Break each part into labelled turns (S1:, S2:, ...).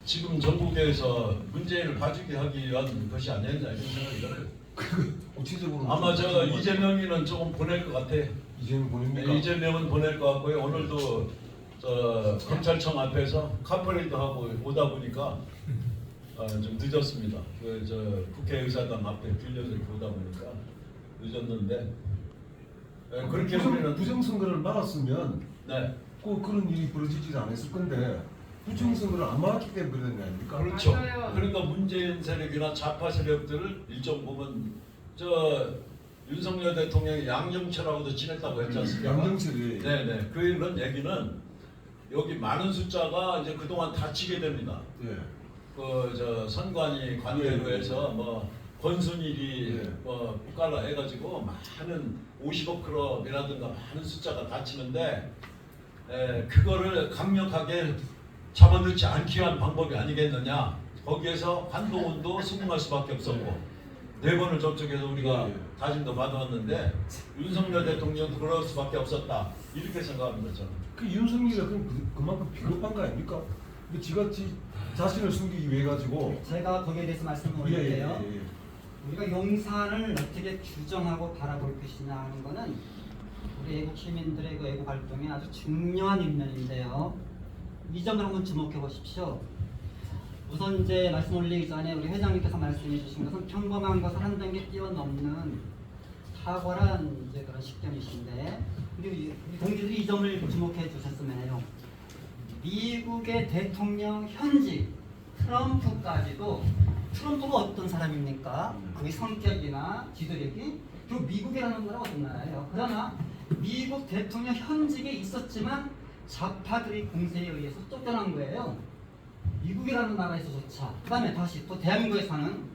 S1: 지금 전국에서 문재인을 봐주게 하기 위한 것이 아니었나 이런 생각이 들어요.
S2: 구체적으로
S1: 아마 저 이재명이는 조금 보낼 것 같아.
S2: 이재명 보냅니까?
S1: 네, 이재명은 보낼 것 같고요. 오늘도 저 검찰청 앞에서 카퍼레이드 하고 오다 보니까 좀 늦었습니다. 그 저 국회의사당 앞에 들려서 이렇게 오다 보니까 늦었는데 그렇게 우리는
S2: 부정선거를 막았으면
S1: 네.
S2: 그런 일이 벌어지지 않았을 건데 부정선거를 안 막았기 때문에 그런 거 아닙니까?
S1: 그렇죠.
S3: 맞아요.
S1: 그러니까 문재인 세력이나 좌파 세력들을 일정 부분 저 윤석열 대통령이 양정철하고도 친했다고 했지 않습니까?
S2: 양정철이
S1: 네네. 그런 얘기는 여기 많은 숫자가 이제 그동안 다치게 됩니다.
S2: 예.
S1: 그 저 선관위 관계로 해서 뭐 권순일이
S2: 예.
S1: 뭐 국가라 해가지고 많은 50억 클럽이라든가 많은 숫자가 다치는데 그거를 강력하게 잡아넣지 않기 위한 방법이 아니겠느냐. 거기에서 한동훈도 수긍할 수밖에 없었고 네 번을 접촉해서 우리가 다짐도 받아왔는데 윤석열 대통령도 그럴 수밖에 없었다. 이렇게 생각합니다 저는.
S2: 그 윤석열이 그만큼 비겁한 거 아닙니까? 그 지가 자신을 숨기기 위해 가지고
S4: 제가 거기에 대해서 말씀을 올릴게요. 우리가 용산을 어떻게 규정하고 바라볼 것이냐 하는 거는 우리 애국 시민들의 그 애국 활동에 아주 중요한 일면인데요. 이 점을 한번 주목해 보십시오. 우선 이제 말씀 올리기 전에 우리 회장님께서 말씀해 주신 것은 평범한 것을 한 단계 뛰어넘는 탁월한 이제 그런 식견이신데 우리 동지들이 이 점을 주목해 주셨으면 해요. 미국의 대통령 현직 트럼프까지도 트럼프가 어떤 사람입니까? 그의 성격이나 지도력이 그 미국이라는 나라가 어떤 나라예요? 그러나 미국 대통령 현직에 있었지만 좌파들의 공세에 의해서 쫓겨난 거예요. 미국이라는 나라에서조차. 그 다음에 다시 또 대한민국에 사는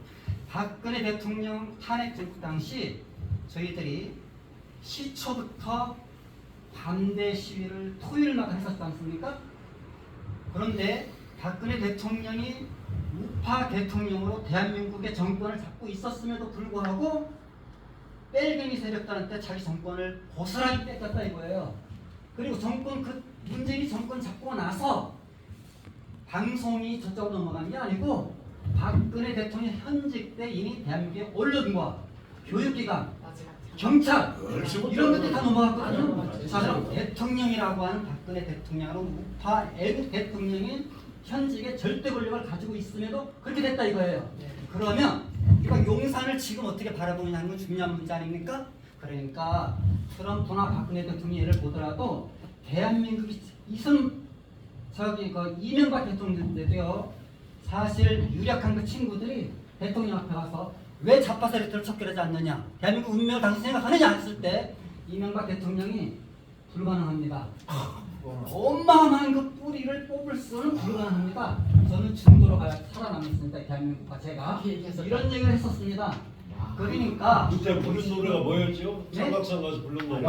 S4: 박근혜 대통령 탄핵 정부 당시 저희들이 시초부터 반대 시위를 토요일마다 했었지 않습니까? 그런데 박근혜 대통령이 우파 대통령으로 대한민국의 정권을 잡고 있었음에도 불구하고 뺄갱이 세력들한테 자기 정권을 고스란히 뺏겼다 이거예요. 그리고 문재인이 정권 잡고 나서 방송이 저쪽으로 넘어간 게 아니고 박근혜 대통령 현직 때 이미 대한민국의 언론과 교육기관, 경찰 이런 것들이 다 넘어갔거든요. 자, 그럼 대통령이라고 하는 박근혜 대통령은 우파 애국 대통령이 현직의 절대 권력을 가지고 있음에도 그렇게 됐다 이거예요. 그러면 이거 용산을 지금 어떻게 바라보느냐 하는 건 중요한 문제 아닙니까? 그러니까 트럼프나 박근혜 대통령 예를 보더라도 대한민국이 이명박 대통령 때도요. 사실 유력한 그 친구들이 대통령 앞에 가서 왜 좌파 세력들을 척결하지 않느냐, 대한민국 운명을 당신 생각하느냐 했을 때 이명박 대통령이 불가능합니다. 어마어마한 그 뿌리를 뽑을 수는 불가능합니다. 저는 중도로 가야 살아남겠습니다. 대한민국과 제가 이런 얘기를 했었습니다. 그러니까
S1: 그때 부른 노래가 뭐였죠?
S4: 네?
S1: 삼각산 가서 부른 노래.